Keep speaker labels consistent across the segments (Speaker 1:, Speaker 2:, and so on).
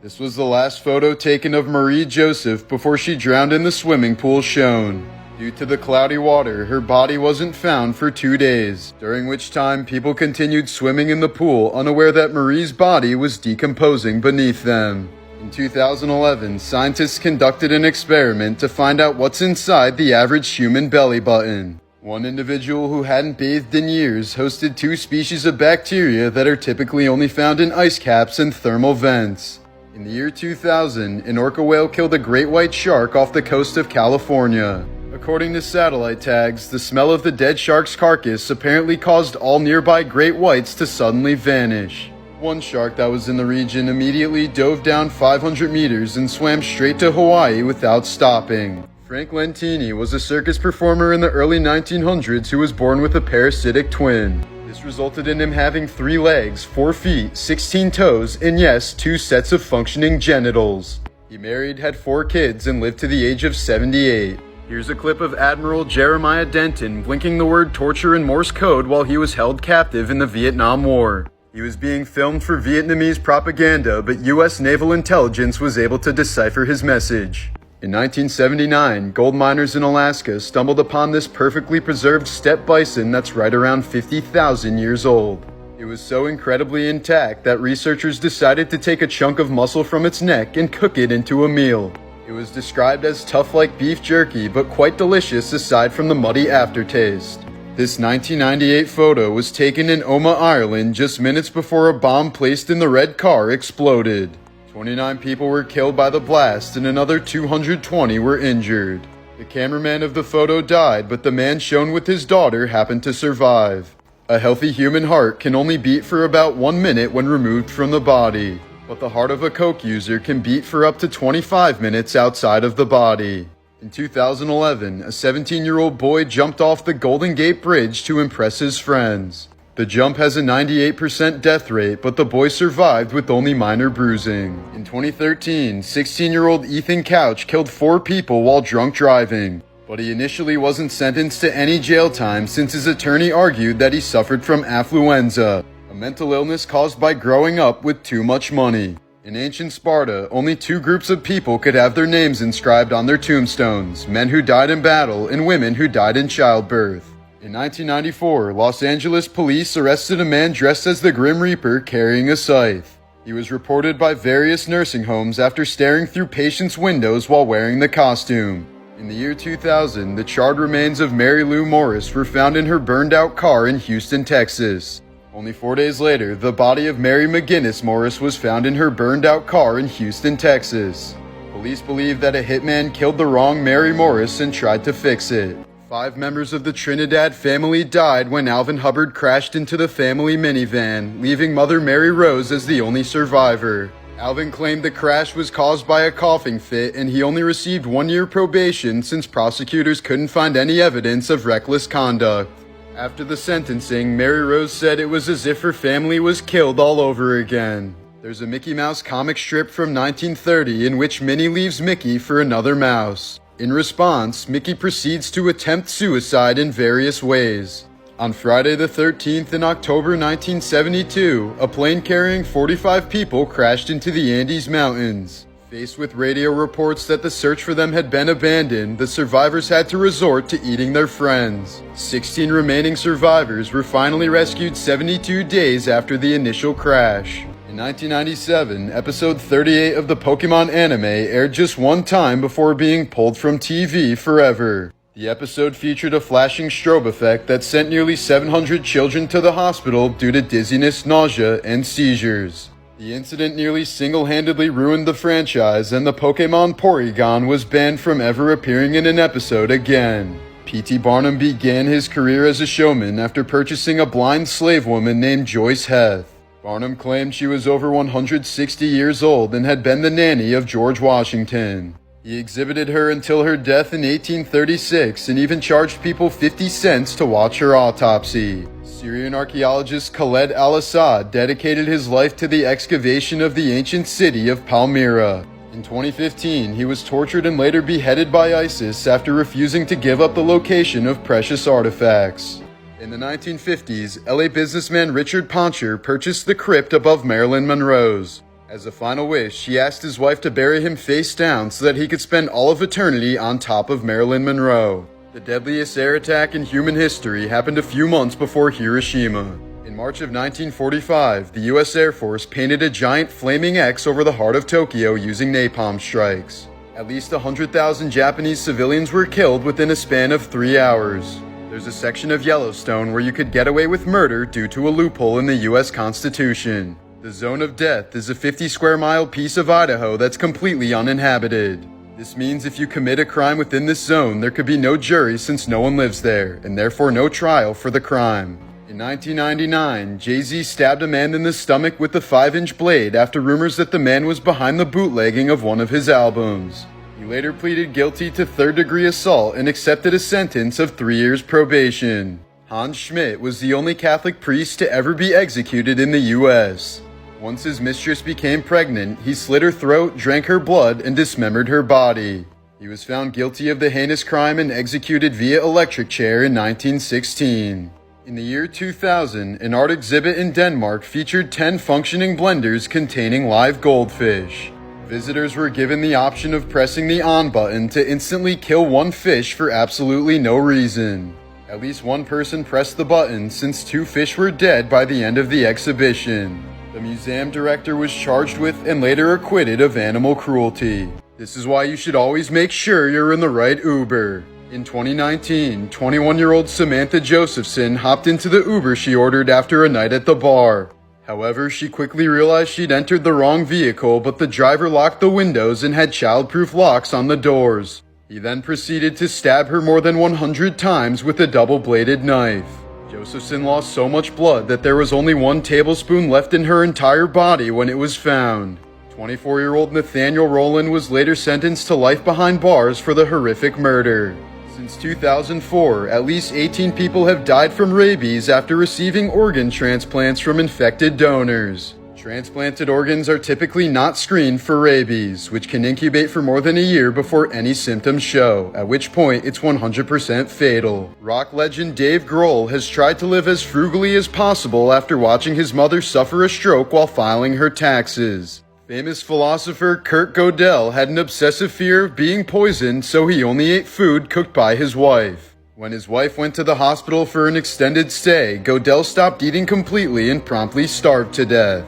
Speaker 1: This was the last photo taken of Marie Joseph before she drowned in the swimming pool shown. Due to the cloudy water, her body wasn't found for 2 days, during which time people continued swimming in the pool, unaware that Marie's body was decomposing beneath them. In 2011, scientists conducted an experiment to find out what's inside the average human belly button. One individual who hadn't bathed in years hosted 2 species of bacteria that are typically only found in ice caps and thermal vents. In the year 2000, an orca whale killed a great white shark off the coast of California. According to satellite tags, the smell of the dead shark's carcass apparently caused all nearby great whites to suddenly vanish. One shark that was in the region immediately dove down 500 meters and swam straight to Hawaii without stopping. Frank Lentini was a circus performer in the early 1900s who was born with a parasitic twin. This resulted in him having 3 legs, 4 feet, 16 toes, and yes, 2 sets of functioning genitals. He married, had 4 kids, and lived to the age of 78. Here's a clip of Admiral Jeremiah Denton blinking the word torture in Morse code while he was held captive in the Vietnam War. He was being filmed for Vietnamese propaganda, but U.S. naval intelligence was able to decipher his message. In 1979, gold miners in Alaska stumbled upon this perfectly preserved steppe bison that's right around 50,000 years old. It was so incredibly intact that researchers decided to take a chunk of muscle from its neck and cook it into a meal. It was described as tough like beef jerky, but quite delicious aside from the muddy aftertaste. This 1998 photo was taken in Omagh, Ireland, just minutes before a bomb placed in the red car exploded. 29 people were killed by the blast and another 220 were injured. The cameraman of the photo died, but the man shown with his daughter happened to survive. A healthy human heart can only beat for about 1 minute when removed from the body. But the heart of a coke user can beat for up to 25 minutes outside of the body. In 2011, a 17-year-old boy jumped off the Golden Gate Bridge to impress his friends. The jump has a 98% death rate, but the boy survived with only minor bruising. In 2013, 16-year-old Ethan Couch killed 4 people while drunk driving. But he initially wasn't sentenced to any jail time since his attorney argued that he suffered from affluenza, a mental illness caused by growing up with too much money. In ancient Sparta, only 2 groups of people could have their names inscribed on their tombstones: men who died in battle and women who died in childbirth. In 1994, Los Angeles police arrested a man dressed as the Grim Reaper carrying a scythe. He was reported by various nursing homes after staring through patients' windows while wearing the costume. In the year 2000, the charred remains of Mary Lou Morris were found in her burned-out car in Houston, Texas. Only 4 days later, the body of Mary McGinnis Morris was found in her burned-out car in Houston, Texas. Police believe that a hitman killed the wrong Mary Morris and tried to fix it. 5 members of the Trinidad family died when Alvin Hubbard crashed into the family minivan, leaving Mother Mary Rose as the only survivor. Alvin claimed the crash was caused by a coughing fit, and he only received 1 year probation since prosecutors couldn't find any evidence of reckless conduct. After the sentencing, Mary Rose said it was as if her family was killed all over again. There's a Mickey Mouse comic strip from 1930 in which Minnie leaves Mickey for another mouse. In response, Mickey proceeds to attempt suicide in various ways. On Friday the 13th in October 1972, a plane carrying 45 people crashed into the Andes Mountains. Faced with radio reports that the search for them had been abandoned, the survivors had to resort to eating their friends. 16 remaining survivors were finally rescued 72 days after the initial crash. In 1997, episode 38 of the Pokemon anime aired just 1 time before being pulled from TV forever. The episode featured a flashing strobe effect that sent nearly 700 children to the hospital due to dizziness, nausea, and seizures. The incident nearly single-handedly ruined the franchise, and the Pokemon Porygon was banned from ever appearing in an episode again. P.T. Barnum began his career as a showman after purchasing a blind slave woman named Joyce Heth. Barnum claimed she was over 160 years old and had been the nanny of George Washington. He exhibited her until her death in 1836 and even charged people 50 cents to watch her autopsy. Syrian archaeologist Khaled al-Assad dedicated his life to the excavation of the ancient city of Palmyra. In 2015, he was tortured and later beheaded by ISIS after refusing to give up the location of precious artifacts. In the 1950s, LA businessman Richard Poncher purchased the crypt above Marilyn Monroe's. As a final wish, she asked his wife to bury him face down so that he could spend all of eternity on top of Marilyn Monroe. The deadliest air attack in human history happened a few months before Hiroshima. In March of 1945, the U.S. Air Force painted a giant flaming X over the heart of Tokyo using napalm strikes. At least 100,000 Japanese civilians were killed within a span of 3 hours. There's a section of Yellowstone where you could get away with murder due to a loophole in the U.S. Constitution. The Zone of Death is a 50-square-mile piece of Idaho that's completely uninhabited. This means if you commit a crime within this zone, there could be no jury since no one lives there, and therefore no trial for the crime. In 1999, Jay-Z stabbed a man in the stomach with a 5-inch blade after rumors that the man was behind the bootlegging of one of his albums. He later pleaded guilty to third-degree assault and accepted a sentence of 3 years probation. Hans Schmidt was the only Catholic priest to ever be executed in the U.S. Once his mistress became pregnant, he slit her throat, drank her blood, and dismembered her body. He was found guilty of the heinous crime and executed via electric chair in 1916. In the year 2000, an art exhibit in Denmark featured 10 functioning blenders containing live goldfish. Visitors were given the option of pressing the on button to instantly kill one fish for absolutely no reason. At least one person pressed the button since 2 fish were dead by the end of the exhibition. The museum director was charged with and later acquitted of animal cruelty. This is why you should always make sure you're in the right Uber. In 2019, 21-year-old Samantha Josephson hopped into the Uber she ordered after a night at the bar. However, she quickly realized she'd entered the wrong vehicle, but the driver locked the windows and had child-proof locks on the doors. He then proceeded to stab her more than 100 times with a double-bladed knife. Josephson lost so much blood that there was only 1 tablespoon left in her entire body when it was found. 24-year-old Nathaniel Rowland was later sentenced to life behind bars for the horrific murder. Since 2004, at least 18 people have died from rabies after receiving organ transplants from infected donors. Transplanted organs are typically not screened for rabies, which can incubate for more than a year before any symptoms show, at which point it's 100% fatal. Rock legend Dave Grohl has tried to live as frugally as possible after watching his mother suffer a stroke while filing her taxes. Famous philosopher Kurt Gödel had an obsessive fear of being poisoned, so he only ate food cooked by his wife. When his wife went to the hospital for an extended stay, Gödel stopped eating completely and promptly starved to death.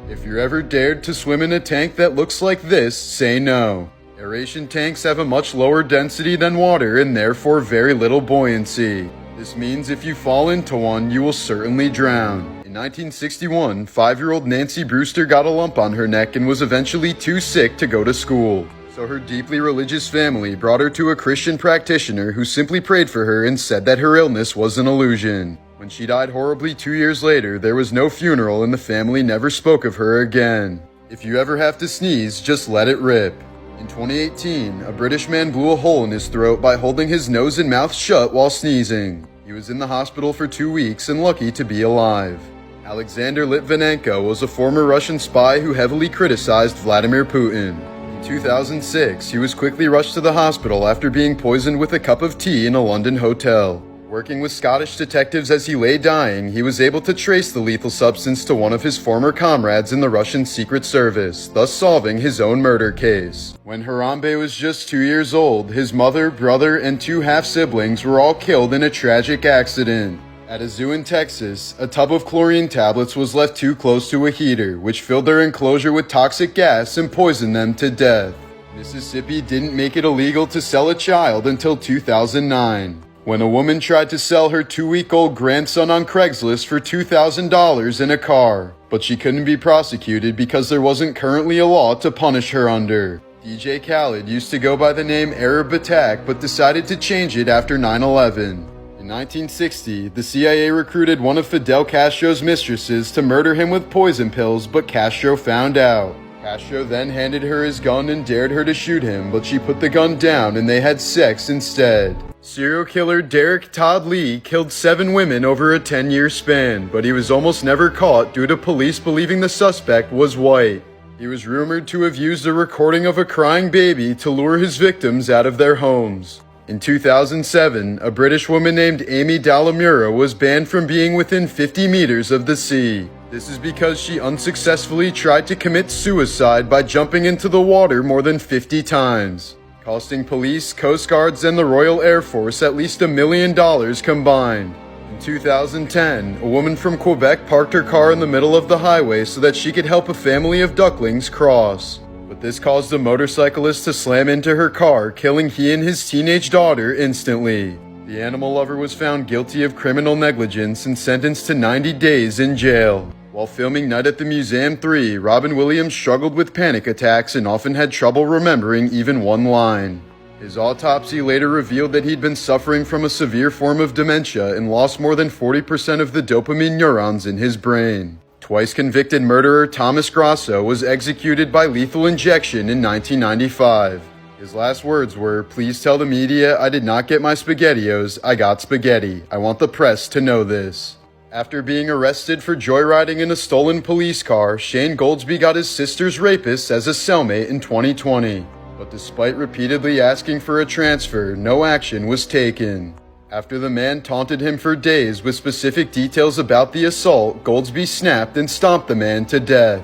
Speaker 1: If you're ever dared to swim in a tank that looks like this, say no. Aeration tanks have a much lower density than water and therefore very little buoyancy. This means if you fall into one, you will certainly drown. In 1961, 5-year-old Nancy Brewster got a lump on her neck and was eventually too sick to go to school. So her deeply religious family brought her to a Christian practitioner who simply prayed for her and said that her illness was an illusion. When she died horribly 2 years later, there was no funeral and the family never spoke of her again. If you ever have to sneeze, just let it rip. In 2018, a British man blew a hole in his throat by holding his nose and mouth shut while sneezing. He was in the hospital for 2 weeks and lucky to be alive. Alexander Litvinenko was a former Russian spy who heavily criticized Vladimir Putin. In 2006, he was quickly rushed to the hospital after being poisoned with a cup of tea in a London hotel. Working with Scottish detectives as he lay dying, he was able to trace the lethal substance to one of his former comrades in the Russian Secret Service, thus solving his own murder case. When Harambe was just 2 years old, his mother, brother, and 2 half-siblings were all killed in a tragic accident. At a zoo in Texas, a tub of chlorine tablets was left too close to a heater, which filled their enclosure with toxic gas and poisoned them to death. Mississippi didn't make it illegal to sell a child until 2009. When a woman tried to sell her 2-week-old grandson on Craigslist for $2,000 in a car, but she couldn't be prosecuted because there wasn't currently a law to punish her under. DJ Khaled used to go by the name Arab Attack but decided to change it after 9/11. In 1960, the CIA recruited one of Fidel Castro's mistresses to murder him with poison pills, but Castro found out. Castro then handed her his gun and dared her to shoot him, but she put the gun down and they had sex instead. Serial killer Derek Todd Lee killed 7 women over a 10-year span, but he was almost never caught due to police believing the suspect was white. He was rumored to have used a recording of a crying baby to lure his victims out of their homes. In 2007, a British woman named Amy Dalamura was banned from being within 50 meters of the sea. This is because she unsuccessfully tried to commit suicide by jumping into the water more than 50 times, costing police, Coast Guards, and the Royal Air Force at least $1 million combined. In 2010, a woman from Quebec parked her car in the middle of the highway so that she could help a family of ducklings cross. But this caused a motorcyclist to slam into her car, killing he and his teenage daughter instantly. The animal lover was found guilty of criminal negligence and sentenced to 90 days in jail. While filming Night at the Museum 3, Robin Williams struggled with panic attacks and often had trouble remembering even one line. His autopsy later revealed that he'd been suffering from a severe form of dementia and lost more than 40% of the dopamine neurons in his brain. Twice convicted murderer Thomas Grasso was executed by lethal injection in 1995. His last words were, "Please tell the media I did not get my SpaghettiOs, I got spaghetti. I want the press to know this." After being arrested for joyriding in a stolen police car, Shane Goldsby got his sister's rapist as a cellmate in 2020. But despite repeatedly asking for a transfer, no action was taken. After the man taunted him for days with specific details about the assault, Goldsby snapped and stomped the man to death.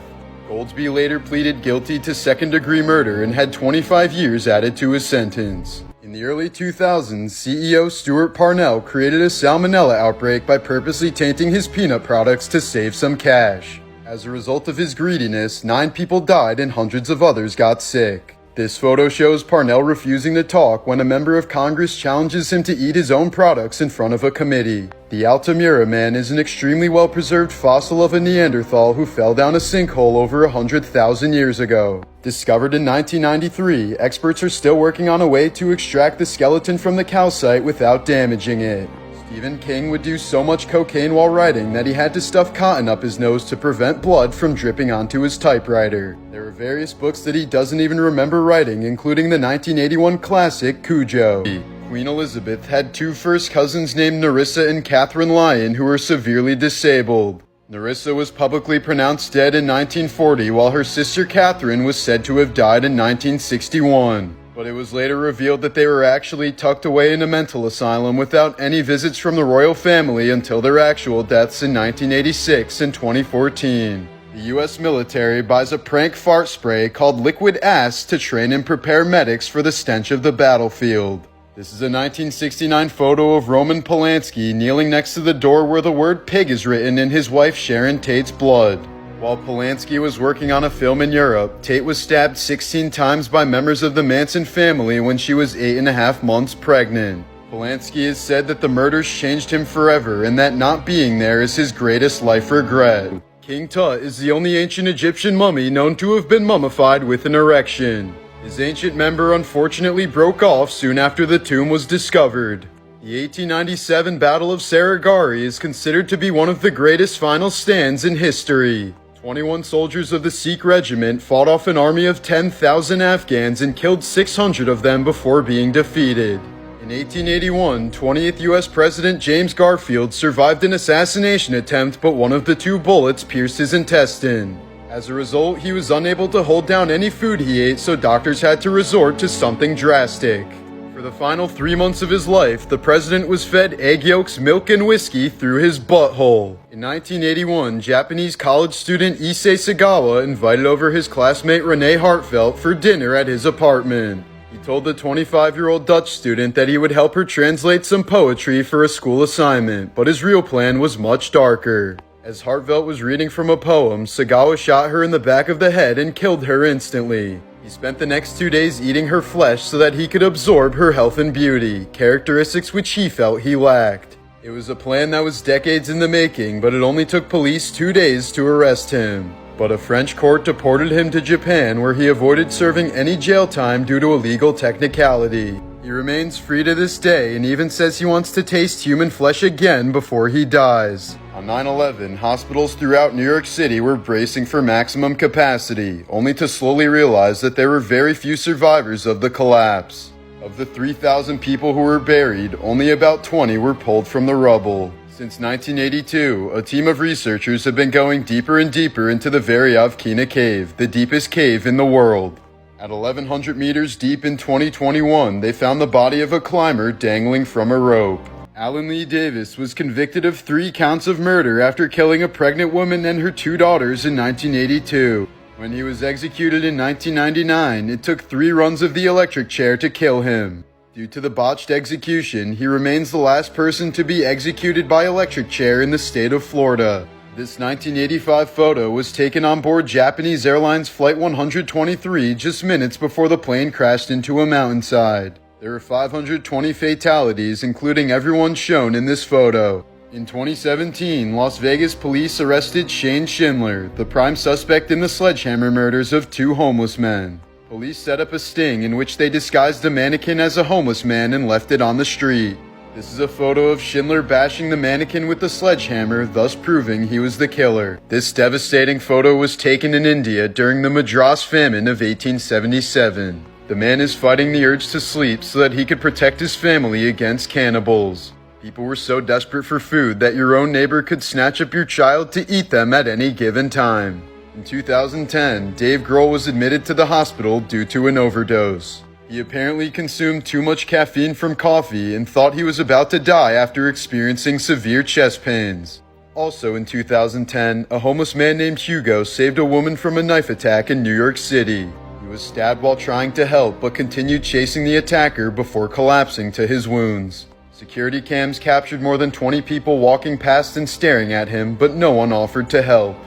Speaker 1: Goldsby later pleaded guilty to second-degree murder and had 25 years added to his sentence. In the early 2000s, CEO Stuart Parnell created a salmonella outbreak by purposely tainting his peanut products to save some cash. As a result of his greediness, 9 people died and hundreds of others got sick. This photo shows Parnell refusing to talk when a member of Congress challenges him to eat his own products in front of a committee. The Altamira man is an extremely well-preserved fossil of a Neanderthal who fell down a sinkhole over 100,000 years ago. Discovered in 1993, experts are still working on a way to extract the skeleton from the calcite without damaging it. Stephen King would do so much cocaine while writing that he had to stuff cotton up his nose to prevent blood from dripping onto his typewriter. There are various books that he doesn't even remember writing, including the 1981 classic Cujo. Queen Elizabeth had 2 first cousins named Nerissa and Catherine Lyon who were severely disabled. Nerissa was publicly pronounced dead in 1940, while her sister Catherine was said to have died in 1961. But it was later revealed that they were actually tucked away in a mental asylum without any visits from the royal family until their actual deaths in 1986 and 2014. The US military buys a prank fart spray called liquid ass to train and prepare medics for the stench of the battlefield. This is a 1969 photo of Roman Polanski kneeling next to the door where the word pig is written in his wife Sharon Tate's blood. While Polanski was working on a film in Europe, Tate was stabbed 16 times by members of the Manson family when she was 8.5 months pregnant. Polanski has said that the murders changed him forever and that not being there is his greatest life regret. King Tut is the only ancient Egyptian mummy known to have been mummified with an erection. His ancient member unfortunately broke off soon after the tomb was discovered. The 1897 Battle of Sarigari is considered to be one of the greatest final stands in history. 21 soldiers of the Sikh regiment fought off an army of 10,000 Afghans and killed 600 of them before being defeated. In 1881, 20th U.S. President James Garfield survived an assassination attempt, but one of the 2 bullets pierced his intestine. As a result, he was unable to hold down any food he ate, so doctors had to resort to something drastic. For the final 3 months of his life, the president was fed egg yolks, milk, and whiskey through his butthole. In 1981, Japanese college student Issei Sagawa invited over his classmate Renee Hartfelt for dinner at his apartment. He told the 25-year-old Dutch student that he would help her translate some poetry for a school assignment, but his real plan was much darker. As Hartfelt was reading from a poem, Sagawa shot her in the back of the head and killed her instantly. He spent the next 2 days eating her flesh so that he could absorb her health and beauty, characteristics which he felt he lacked. It was a plan that was decades in the making, but it only took police 2 days to arrest him. But a French court deported him to Japan, where he avoided serving any jail time due to a legal technicality. He remains free to this day and even says he wants to taste human flesh again before he dies. On 9/11, hospitals throughout New York City were bracing for maximum capacity, only to slowly realize that there were very few survivors of the collapse. Of the 3,000 people who were buried, only about 20 were pulled from the rubble. Since 1982, a team of researchers have been going deeper and deeper into the Veryovkina Cave, the deepest cave in the world. At 1,100 meters deep in 2021, they found the body of a climber dangling from a rope. Alan Lee Davis was convicted of 3 counts of murder after killing a pregnant woman and her 2 daughters in 1982. When he was executed in 1999, it took 3 runs of the electric chair to kill him. Due to the botched execution, he remains the last person to be executed by electric chair in the state of Florida. This 1985 photo was taken on board Japanese Airlines Flight 123 just minutes before the plane crashed into a mountainside. There were 520 fatalities, including everyone shown in this photo. In 2017, Las Vegas police arrested Shane Schindler, the prime suspect in the sledgehammer murders of 2 homeless men. Police set up a sting in which they disguised a mannequin as a homeless man and left it on the street. This is a photo of Schindler bashing the mannequin with the sledgehammer, thus proving he was the killer. This devastating photo was taken in India during the Madras famine of 1877. The man is fighting the urge to sleep so that he could protect his family against cannibals. People were so desperate for food that your own neighbor could snatch up your child to eat them at any given time. In 2010, Dave Grohl was admitted to the hospital due to an overdose. He apparently consumed too much caffeine from coffee and thought he was about to die after experiencing severe chest pains. Also in 2010, a homeless man named Hugo saved a woman from a knife attack in New York City. He was stabbed while trying to help but continued chasing the attacker before collapsing to his wounds. Security cams captured more than 20 people walking past and staring at him, but no one offered to help.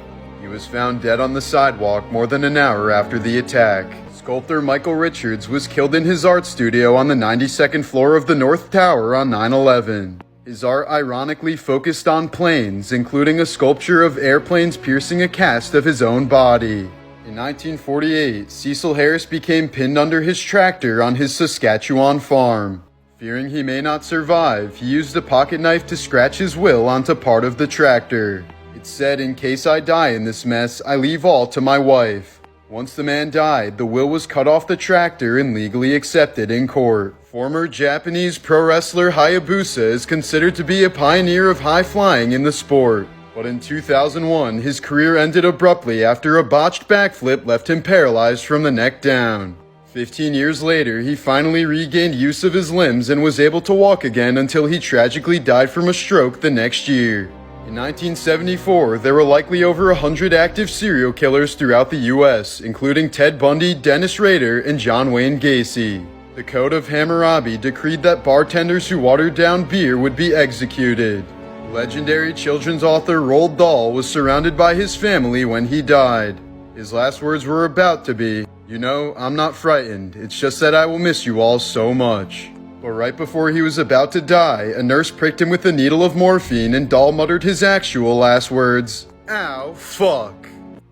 Speaker 1: He was found dead on the sidewalk more than an hour after the attack. Sculptor Michael Richards was killed in his art studio on the 92nd floor of the North Tower on 9/11. His art ironically focused on planes, including a sculpture of airplanes piercing a cast of his own body. In 1948, Cecil Harris became pinned under his tractor on his Saskatchewan farm. Fearing he may not survive, he used a pocket knife to scratch his will onto part of the tractor. It said, "In case I die in this mess, I leave all to my wife." Once the man died, the will was cut off the tractor and legally accepted in court. Former Japanese pro wrestler Hayabusa is considered to be a pioneer of high flying in the sport. But in 2001, his career ended abruptly after a botched backflip left him paralyzed from the neck down. 15 years later, he finally regained use of his limbs and was able to walk again until he tragically died from a stroke the next year. In 1974, there were likely over 100 active serial killers throughout the U.S., including Ted Bundy, Dennis Rader, and John Wayne Gacy. The Code of Hammurabi decreed that bartenders who watered down beer would be executed. Legendary children's author Roald Dahl was surrounded by his family when he died. His last words were about to be, "You know, I'm not frightened, it's just that I will miss you all so much." But right before he was about to die, a nurse pricked him with a needle of morphine and Dahl muttered his actual last words, "Ow, fuck."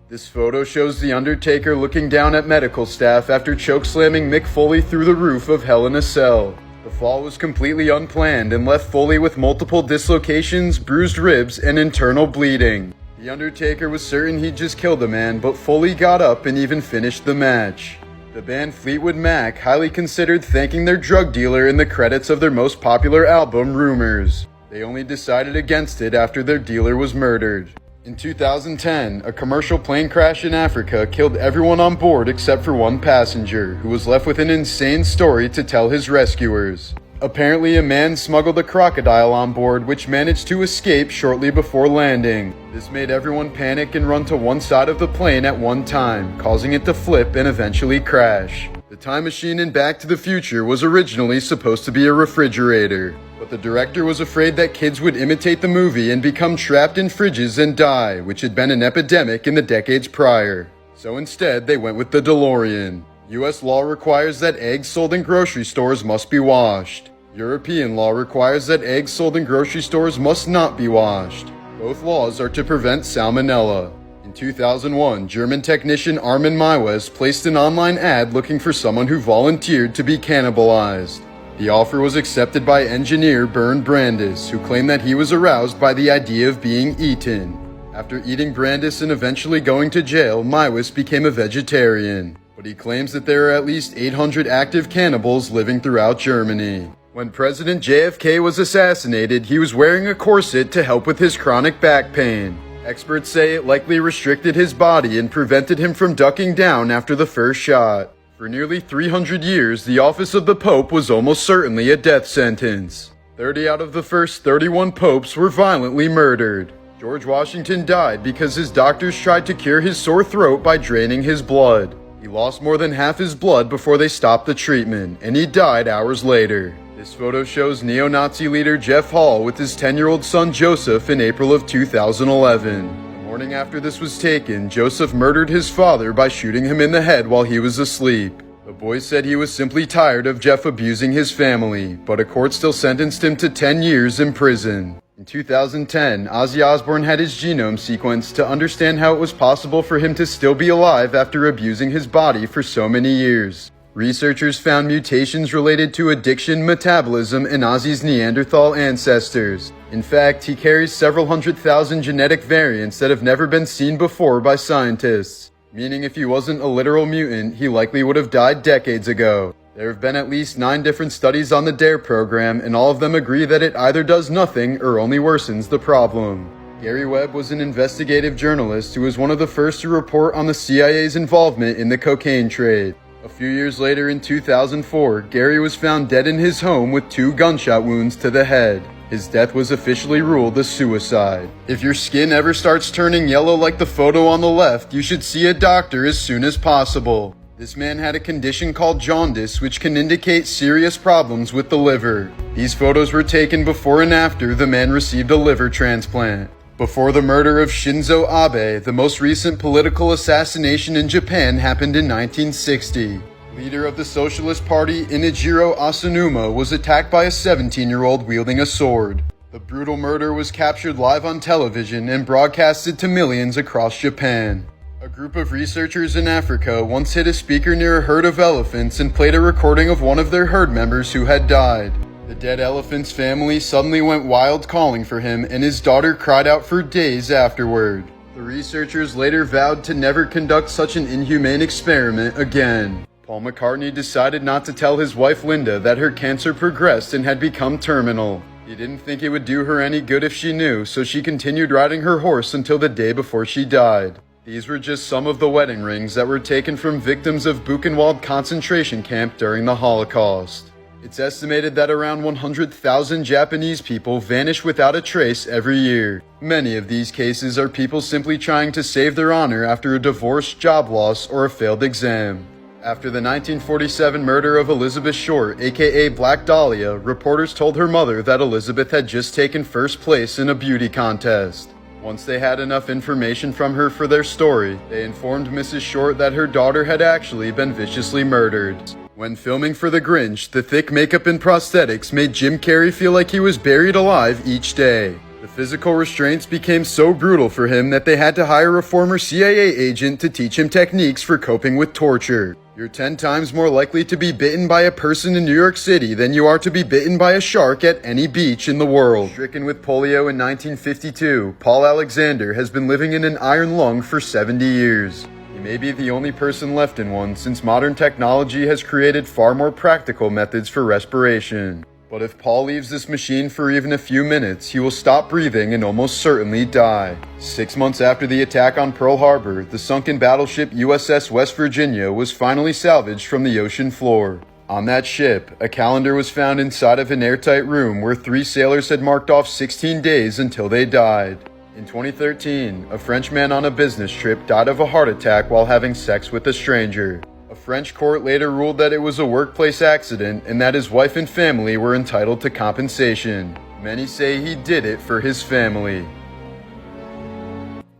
Speaker 1: This photo shows The Undertaker looking down at medical staff after chokeslamming Mick Foley through the roof of Hell in a Cell. The fall was completely unplanned and left Foley with multiple dislocations, bruised ribs, and internal bleeding. The Undertaker was certain he'd just killed the man, but Foley got up and even finished the match. The band Fleetwood Mac highly considered thanking their drug dealer in the credits of their most popular album, Rumors. They only decided against it after their dealer was murdered. In 2010, a commercial plane crash in Africa killed everyone on board except for one passenger, who was left with an insane story to tell his rescuers. Apparently, a man smuggled a crocodile on board, which managed to escape shortly before landing. This made everyone panic and run to one side of the plane at one time, causing it to flip and eventually crash. The time machine in Back to the Future was originally supposed to be a refrigerator, but the director was afraid that kids would imitate the movie and become trapped in fridges and die, which had been an epidemic in the decades prior. So instead, they went with the DeLorean. U.S. law requires that eggs sold in grocery stores must be washed. European law requires that eggs sold in grocery stores must not be washed. Both laws are to prevent salmonella. In 2001, German technician Armin Maiwes placed an online ad looking for someone who volunteered to be cannibalized. The offer was accepted by engineer Bernd Brandis, who claimed that he was aroused by the idea of being eaten. After eating Brandis and eventually going to jail, Maiwes became a vegetarian. But he claims that there are at least 800 active cannibals living throughout Germany. When President JFK was assassinated, he was wearing a corset to help with his chronic back pain. Experts say it likely restricted his body and prevented him from ducking down after the first shot. For nearly 300 years, the office of the Pope was almost certainly a death sentence. 30 out of the first 31 popes were violently murdered. George Washington died because his doctors tried to cure his sore throat by draining his blood. He lost more than half his blood before they stopped the treatment, and he died hours later. This photo shows neo-Nazi leader Jeff Hall with his 10-year-old son Joseph in April of 2011. The morning after this was taken, Joseph murdered his father by shooting him in the head while he was asleep. The boy said he was simply tired of Jeff abusing his family, but a court still sentenced him to 10 years in prison. In 2010, Ozzy Osbourne had his genome sequenced to understand how it was possible for him to still be alive after abusing his body for so many years. Researchers found mutations related to addiction, metabolism, and Ozzy's Neanderthal ancestors. In fact, he carries several 100,000 genetic variants that have never been seen before by scientists. Meaning if he wasn't a literal mutant, he likely would have died decades ago. There have been at least 9 different studies on the DARE program, and all of them agree that it either does nothing or only worsens the problem. Gary Webb was an investigative journalist who was one of the first to report on the CIA's involvement in the cocaine trade. A few years later in 2004, Gary was found dead in his home with 2 gunshot wounds to the head. His death was officially ruled a suicide. If your skin ever starts turning yellow like the photo on the left, you should see a doctor as soon as possible. This man had a condition called jaundice, which can indicate serious problems with the liver. These photos were taken before and after the man received a liver transplant. Before the murder of Shinzo Abe, the most recent political assassination in Japan happened in 1960. Leader of the Socialist Party, Inajiro Asanuma, was attacked by a 17-year-old wielding a sword. The brutal murder was captured live on television and broadcasted to millions across Japan. A group of researchers in Africa once hid a speaker near a herd of elephants and played a recording of one of their herd members who had died. The dead elephant's family suddenly went wild calling for him, and his daughter cried out for days afterward. The researchers later vowed to never conduct such an inhumane experiment again. Paul McCartney decided not to tell his wife Linda that her cancer progressed and had become terminal. He didn't think it would do her any good if she knew, so she continued riding her horse until the day before she died. These were just some of the wedding rings that were taken from victims of Buchenwald concentration camp during the Holocaust. It's estimated that around 100,000 Japanese people vanish without a trace every year. Many of these cases are people simply trying to save their honor after a divorce, job loss, or a failed exam. After the 1947 murder of Elizabeth Short, aka Black Dahlia, reporters told her mother that Elizabeth had just taken first place in a beauty contest. Once they had enough information from her for their story, they informed Mrs. Short that her daughter had actually been viciously murdered. When filming for The Grinch, the thick makeup and prosthetics made Jim Carrey feel like he was buried alive each day. The physical restraints became so brutal for him that they had to hire a former CIA agent to teach him techniques for coping with torture. You're 10 times more likely to be bitten by a person in New York City than you are to be bitten by a shark at any beach in the world. Stricken with polio in 1952, Paul Alexander has been living in an iron lung for 70 years. He may be the only person left in one, since modern technology has created far more practical methods for respiration. But if Paul leaves this machine for even a few minutes, he will stop breathing and almost certainly die. 6 months after the attack on Pearl Harbor, the sunken battleship USS West Virginia was finally salvaged from the ocean floor. On that ship, a calendar was found inside of an airtight room where 3 sailors had marked off 16 days until they died. In 2013, a French man on a business trip died of a heart attack while having sex with a stranger. A French court later ruled that it was a workplace accident and that his wife and family were entitled to compensation. Many say he did it for his family.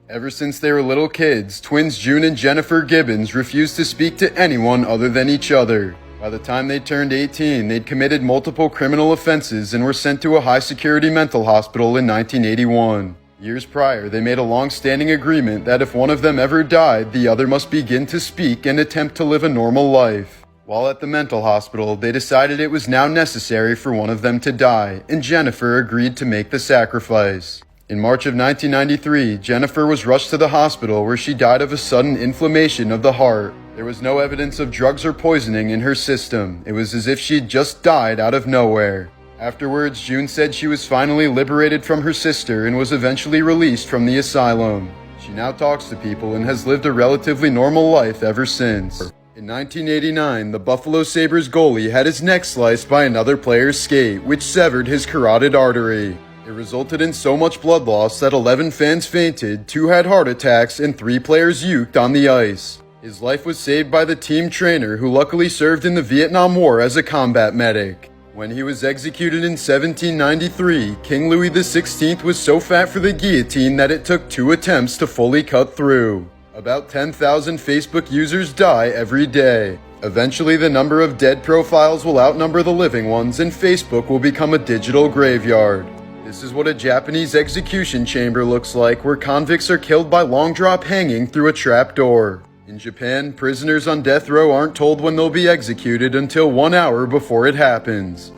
Speaker 1: Ever since they were little kids, twins June and Jennifer Gibbons refused to speak to anyone other than each other. By the time they turned 18, they'd committed multiple criminal offenses and were sent to a high-security mental hospital in 1981. Years prior, they made a long-standing agreement that if one of them ever died, the other must begin to speak and attempt to live a normal life. While at the mental hospital, they decided it was now necessary for one of them to die, and Jennifer agreed to make the sacrifice. In March of 1993, Jennifer was rushed to the hospital where she died of a sudden inflammation of the heart. There was no evidence of drugs or poisoning in her system. It was as if she'd just died out of nowhere. Afterwards, June said she was finally liberated from her sister and was eventually released from the asylum. She now talks to people and has lived a relatively normal life ever since. In 1989, the Buffalo Sabres goalie had his neck sliced by another player's skate, which severed his carotid artery. It resulted in so much blood loss that 11 fans fainted, 2 had heart attacks, and 3 players uked on the ice. His life was saved by the team trainer, who luckily served in the Vietnam War as a combat medic. When he was executed in 1793, King Louis XVI was so fat for the guillotine that it took 2 attempts to fully cut through. About 10,000 Facebook users die every day. Eventually, the number of dead profiles will outnumber the living ones, and Facebook will become a digital graveyard. This is what a Japanese execution chamber looks like, where convicts are killed by long drop hanging through a trap door. In Japan, prisoners on death row aren't told when they'll be executed until 1 hour before it happens.